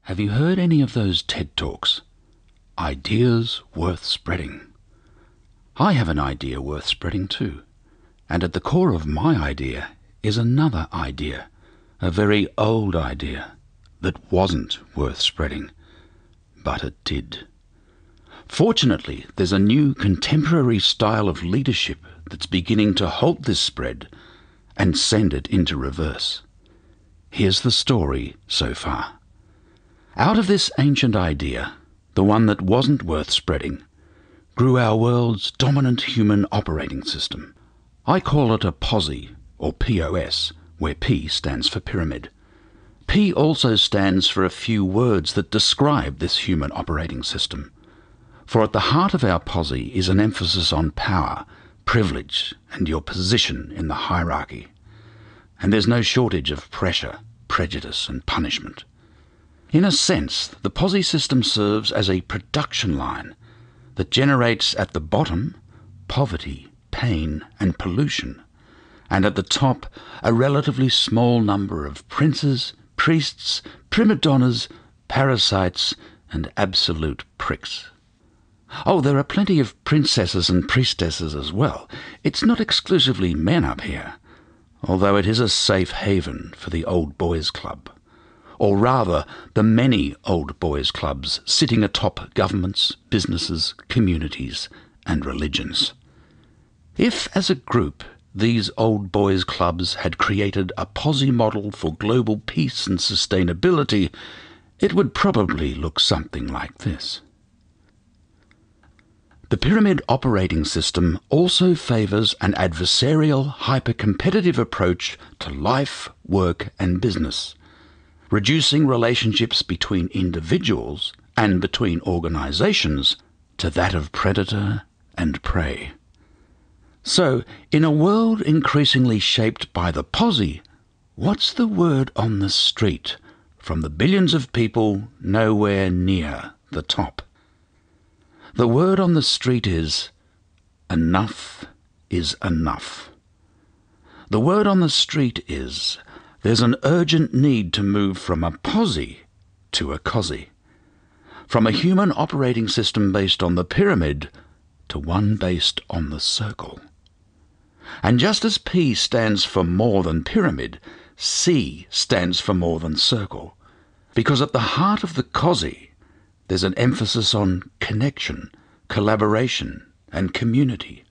Have you heard any of those TED Talks? Ideas worth spreading. I have an idea worth spreading too. And at the core of my idea is another idea, a very old idea, that wasn't worth spreading. But it did. Fortunately, there's a new contemporary style of leadership that's beginning to halt this spread and send it into reverse. Here's the story so far. Out of this ancient idea, the one that wasn't worth spreading, grew our world's dominant human operating system. I call it a Pozzy, or POS, where P stands for pyramid. P also stands for a few words that describe this human operating system. For at the heart of our Pozzy is an emphasis on power, privilege, and your position in the hierarchy. And there's no shortage of pressure, prejudice, and punishment. In a sense, the Pozzy system serves as a production line that generates at the bottom poverty, pain, and pollution, and at the top a relatively small number of princes, priests, prima donnas, parasites, and absolute pricks. Oh, there are plenty of princesses and priestesses as well. It's not exclusively men up here, although it is a safe haven for the old boys club. Or rather, the many old boys clubs sitting atop governments, businesses, communities, and religions. If, as a group, these old boys clubs had created a Pozzy model for global peace and sustainability, it would probably look something like this. The pyramid operating system also favours an adversarial, hyper-competitive approach to life, work, and business, reducing relationships between individuals and between organisations to that of predator and prey. So, in a world increasingly shaped by the Pozzy, what's the word on the street from the billions of people nowhere near the top? The word on the street is, enough is enough. The word on the street is, there's an urgent need to move from a Pozzy to a Cozzy, from a human operating system based on the pyramid to one based on the circle. And just as P stands for more than pyramid, C stands for more than circle, because at the heart of the Cozzy there's an emphasis on connection, collaboration, and community,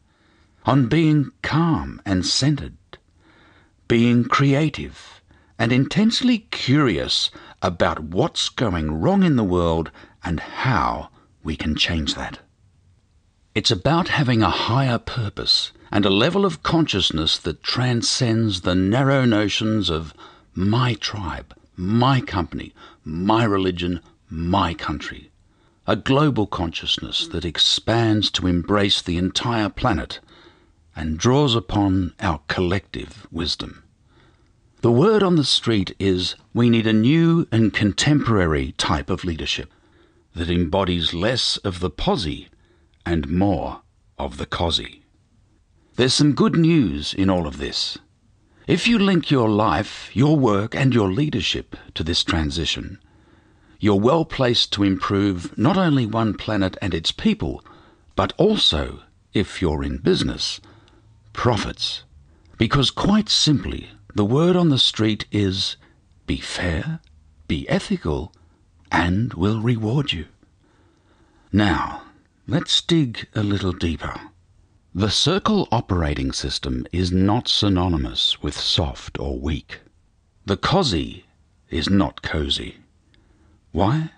on being calm and centered, being creative, and intensely curious about what's going wrong in the world and how we can change that. It's about having a higher purpose and a level of consciousness that transcends the narrow notions of my tribe, my company, my religion, my country. A global consciousness that expands to embrace the entire planet and draws upon our collective wisdom. The word on the street is we need a new and contemporary type of leadership that embodies less of the Pozzy and more of the Cozzy. There's some good news in all of this. If you link your life, your work, and your leadership to this transition, you're well placed to improve not only one planet and its people, but also, if you're in business, profits. Because quite simply, the word on the street is be fair, be ethical, and we'll reward you. Now, let's dig a little deeper. The circle operating system is not synonymous with soft or weak. The Cozzy is not cozy. Why?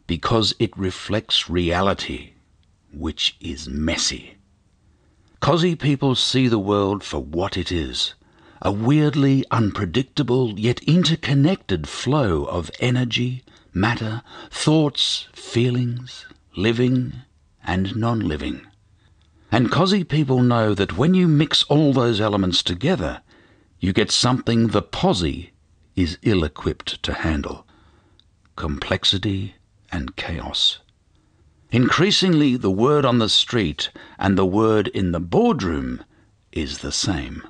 Because it reflects reality, which is messy. Cozzy people see the world for what it is, a weirdly unpredictable yet interconnected flow of energy, matter, thoughts, feelings, living and non-living. And Cozzy people know that when you mix all those elements together, you get something the Pozzy is ill-equipped to handle: complexity and chaos. Increasingly, the word on the street and the word in the boardroom is the same.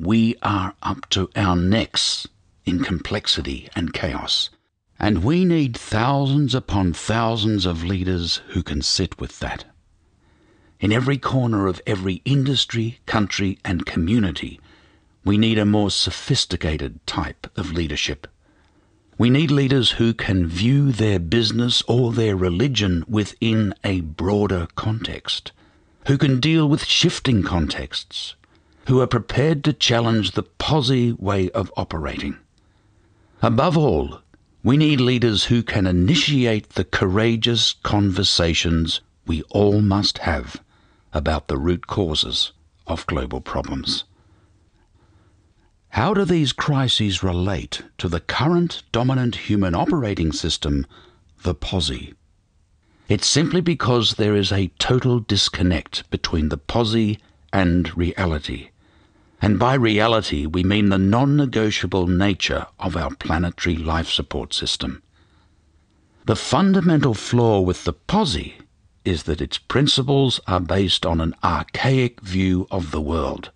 We are up to our necks in complexity and chaos, And we need thousands upon thousands of leaders who can sit with that. In every corner of every industry, country and community, we need a more sophisticated type of leadership. We need leaders who can view their business or their religion within a broader context, who can deal with shifting contexts, who are prepared to challenge the Pozzy way of operating. Above all, we need leaders who can initiate the courageous conversations we all must have about the root causes of global problems. How do these crises relate to the current dominant human operating system, the Pozzy? It's simply because there is a total disconnect between the Pozzy and reality. And by reality, we mean the non-negotiable nature of our planetary life support system. The fundamental flaw with the Pozzy is that its principles are based on an archaic view of the world.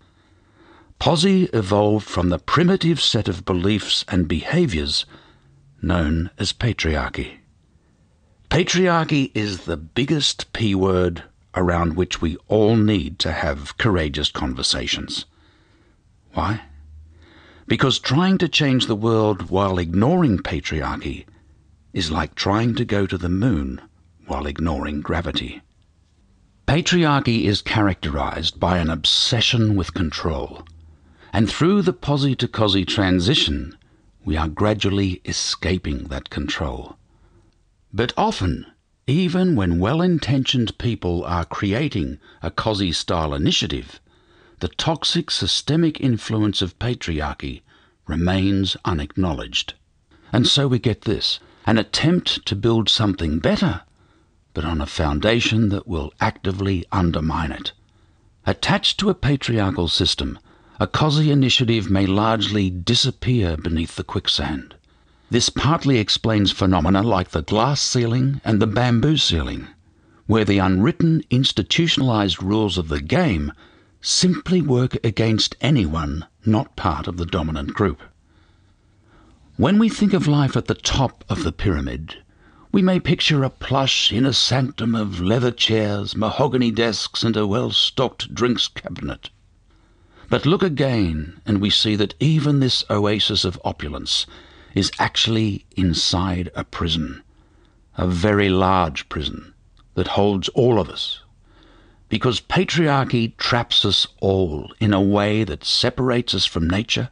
Pozzy evolved from the primitive set of beliefs and behaviours known as patriarchy. Patriarchy is the biggest P word around which we all need to have courageous conversations. Why? Because trying to change the world while ignoring patriarchy is like trying to go to the moon while ignoring gravity. Patriarchy is characterized by an obsession with control, and through the Pozzy to Cozzy transition, we are gradually escaping that control. But often, even when well-intentioned people are creating a Cozzy-style initiative, the toxic systemic influence of patriarchy remains unacknowledged. And so we get this, an attempt to build something better, but on a foundation that will actively undermine it. Attached to a patriarchal system, a Cozzy initiative may largely disappear beneath the quicksand. This partly explains phenomena like the glass ceiling and the bamboo ceiling, where the unwritten, institutionalized rules of the game simply work against anyone not part of the dominant group. When we think of life at the top of the pyramid, we may picture a plush inner sanctum of leather chairs, mahogany desks, and a well-stocked drinks cabinet. But look again, and we see that even this oasis of opulence is actually inside a prison, a very large prison that holds all of us. Because patriarchy traps us all in a way that separates us from nature,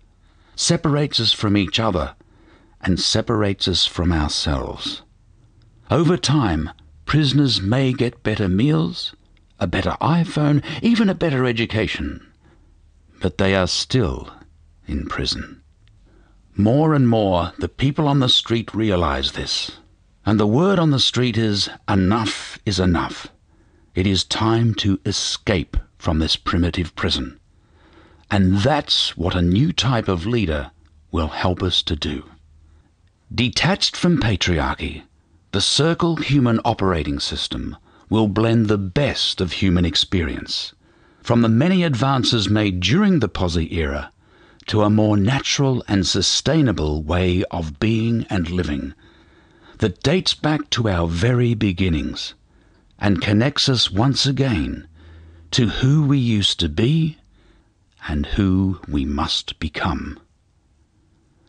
separates us from each other, and separates us from ourselves. Over time, prisoners may get better meals, a better iPhone, even a better education, but they are still in prison. More and more, the people on the street realize this, and the word on the street is, enough is enough. It is time to escape from this primitive prison. And that's what a new type of leader will help us to do. Detached from patriarchy, the circle human operating system will blend the best of human experience, from the many advances made during the Pozzy era to a more natural and sustainable way of being and living that dates back to our very beginnings and connects us once again to who we used to be and who we must become.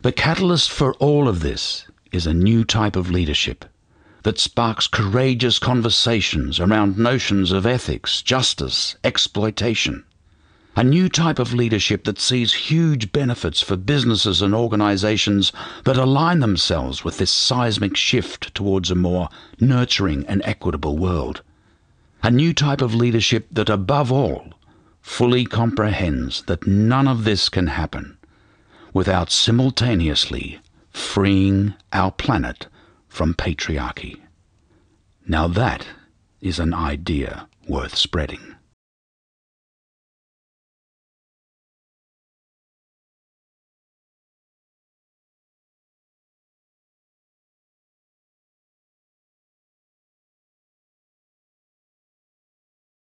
The catalyst for all of this is a new type of leadership that sparks courageous conversations around notions of ethics, justice, exploitation. A new type of leadership that sees huge benefits for businesses and organizations that align themselves with this seismic shift towards a more nurturing and equitable world. A new type of leadership that, above all, fully comprehends that none of this can happen without simultaneously freeing our planet from patriarchy. Now that is an idea worth spreading.